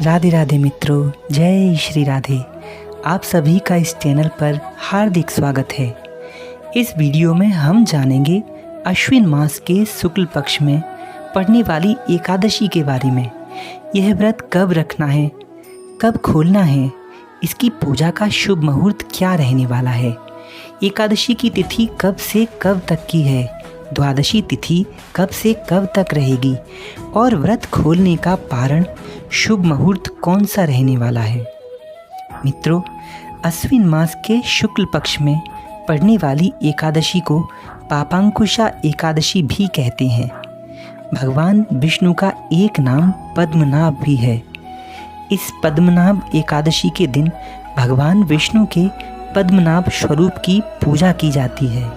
राधे राधे मित्रों, जय श्री राधे। आप सभी का इस चैनल पर हार्दिक स्वागत है। इस वीडियो में हम जानेंगे अश्विन मास के शुक्ल पक्ष में पड़ने वाली एकादशी के बारे में। यह व्रत कब रखना है, कब खोलना है, इसकी पूजा का शुभ मुहूर्त क्या रहने वाला है, एकादशी की तिथि कब से कब तक की है, द्वादशी तिथि कब से कब तक रहेगी और व्रत खोलने का पारण शुभ मुहूर्त कौन सा रहने वाला है। मित्रों, अश्विन मास के शुक्ल पक्ष में पड़ने वाली एकादशी को पापांकुशा एकादशी भी कहते हैं। भगवान विष्णु का एक नाम पद्मनाभ भी है। इस पद्मनाभ एकादशी के दिन भगवान विष्णु के पद्मनाभ स्वरूप की पूजा की जाती है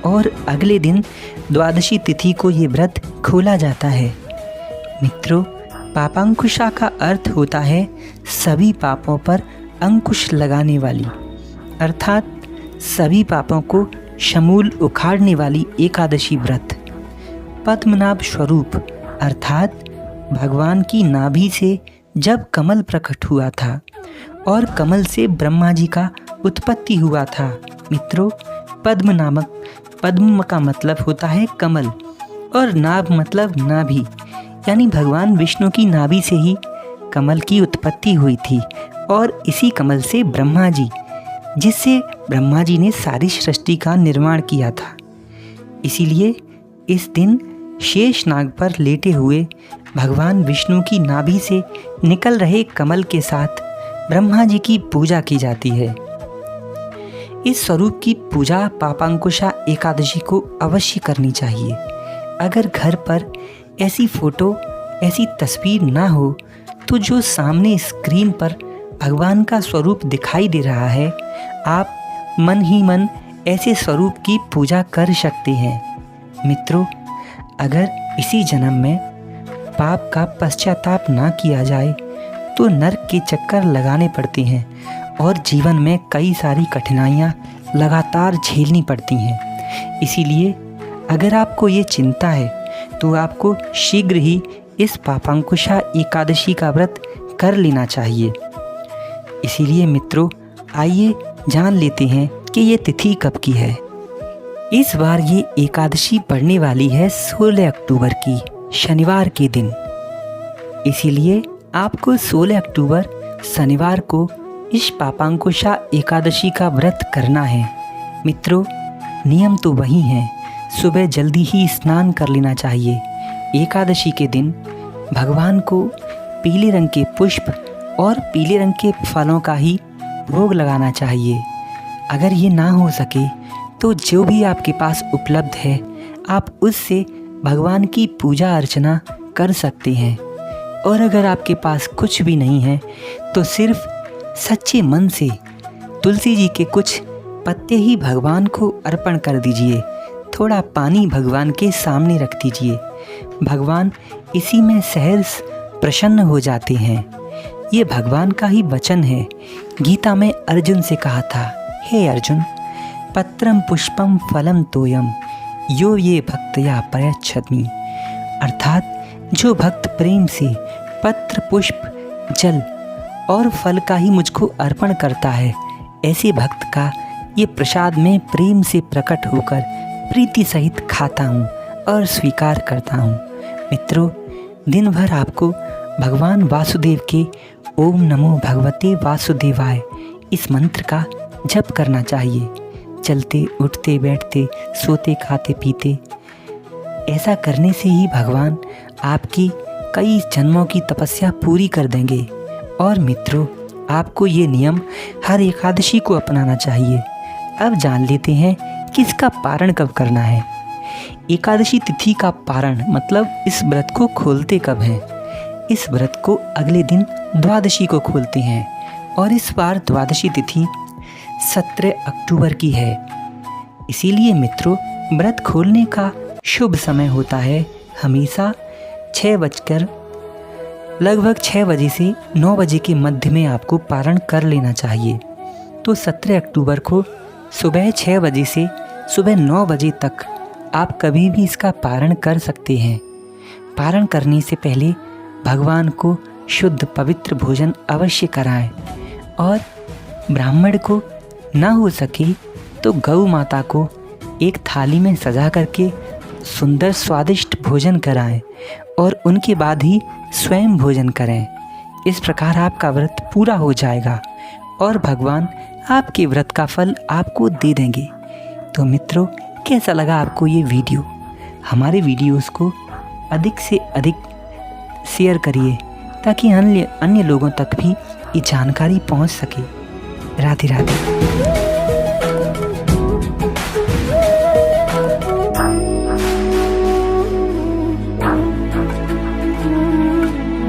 और अगले दिन द्वादशी तिथि को ये व्रत खोला जाता है। मित्रों, पापांकुशा का अर्थ होता है सभी पापों पर अंकुश लगाने वाली, अर्थात सभी पापों को समूल उखाड़ने वाली एकादशी व्रत। पद्मनाभ स्वरूप अर्थात भगवान की नाभि से जब कमल प्रकट हुआ था और कमल से ब्रह्मा जी का उत्पत्ति हुआ था। मित्रों, पद्म का मतलब होता है कमल और नाभ मतलब नाभि, यानी भगवान विष्णु की नाभि से ही कमल की उत्पत्ति हुई थी और इसी कमल से ब्रह्मा जी, जिससे ब्रह्मा जी ने सारी सृष्टि का निर्माण किया था। इसीलिए इस दिन शेष नाग पर लेटे हुए भगवान विष्णु की नाभि से निकल रहे कमल के साथ ब्रह्मा जी की पूजा की जाती है। इस स्वरूप की पूजा पापांकुशा एकादशी को अवश्य करनी चाहिए। अगर घर पर ऐसी फोटो, ऐसी तस्वीर ना हो तो जो सामने स्क्रीन पर भगवान का स्वरूप दिखाई दे रहा है, आप मन ही मन ऐसे स्वरूप की पूजा कर सकते हैं। मित्रों, अगर इसी जन्म में पाप का पश्चाताप ना किया जाए तो नरक के चक्कर लगाने पड़ते हैं और जीवन में कई सारी कठिनाइयाँ लगातार झेलनी पड़ती हैं। इसीलिए अगर आपको ये चिंता है तो आपको शीघ्र ही इस पापांकुशा एकादशी का व्रत कर लेना चाहिए। इसीलिए मित्रों, आइए जान लेते हैं कि ये तिथि कब की है। इस बार ये एकादशी पड़ने वाली है 16 अक्टूबर की, शनिवार के दिन। इसीलिए आपको 16 अक्टूबर शनिवार को इस पापांकुशा एकादशी का व्रत करना है। मित्रों, नियम तो वही हैं। सुबह जल्दी ही स्नान कर लेना चाहिए। एकादशी के दिन भगवान को पीले रंग के पुष्प और पीले रंग के फलों का ही भोग लगाना चाहिए। अगर ये ना हो सके तो जो भी आपके पास उपलब्ध है, आप उससे भगवान की पूजा अर्चना कर सकते हैं। और अगर आपके पास कुछ भी नहीं है तो सिर्फ सच्चे मन से तुलसी जी के कुछ पत्ते ही भगवान को अर्पण कर दीजिए। थोड़ा पानी भगवान के सामने रख दीजिए। भगवान इसी में सहज प्रसन्न हो जाते हैं। ये भगवान का ही वचन है। गीता में अर्जुन से कहा था, हे अर्जुन, पत्रम पुष्पम फलम तोयम यो ये भक्तया प्रयच्छति। अर्थात जो भक्त प्रेम से पत्र, पुष्प, जल और फल का ही मुझको अर्पण करता है, ऐसे भक्त का ये प्रसाद में प्रेम से प्रकट होकर प्रीति सहित खाता हूँ और स्वीकार करता हूँ। मित्रों, दिन भर आपको भगवान वासुदेव के ओम नमो भगवते वासुदेवाय इस मंत्र का जप करना चाहिए। चलते, उठते, बैठते, सोते, खाते, पीते। ऐसा करने से ही भगवान आपकी कई जन्मों की तपस्या पूरी कर देंगे। और मित्रों, आपको ये नियम हर एकादशी को अपनाना चाहिए। अब जान लेते हैं कि इसका पारण कब करना है। एकादशी तिथि का पारण मतलब इस व्रत को खोलते कब हैं। इस व्रत को अगले दिन द्वादशी को खोलते हैं और इस बार द्वादशी तिथि 17 अक्टूबर की है। इसीलिए मित्रों, व्रत खोलने का शुभ समय होता है हमेशा लगभग 6 बजे से 9 बजे के मध्य में आपको पारण कर लेना चाहिए। तो 17 अक्टूबर को सुबह 6 बजे से सुबह 9 बजे तक आप कभी भी इसका पारण कर सकते हैं। पारण करने से पहले भगवान को शुद्ध पवित्र भोजन अवश्य कराएं और ब्राह्मण को ना हो सके तो गौ माता को एक थाली में सजा करके सुंदर स्वादिष्ट भोजन कराएं और उनके बाद ही स्वयं भोजन करें। इस प्रकार आपका व्रत पूरा हो जाएगा और भगवान आपके व्रत का फल आपको दे देंगे। तो मित्रों, कैसा लगा आपको ये वीडियो? हमारे वीडियोस को अधिक से अधिक शेयर करिए ताकि अन्य लोगों तक भी ये जानकारी पहुंच सके। राधे राधे।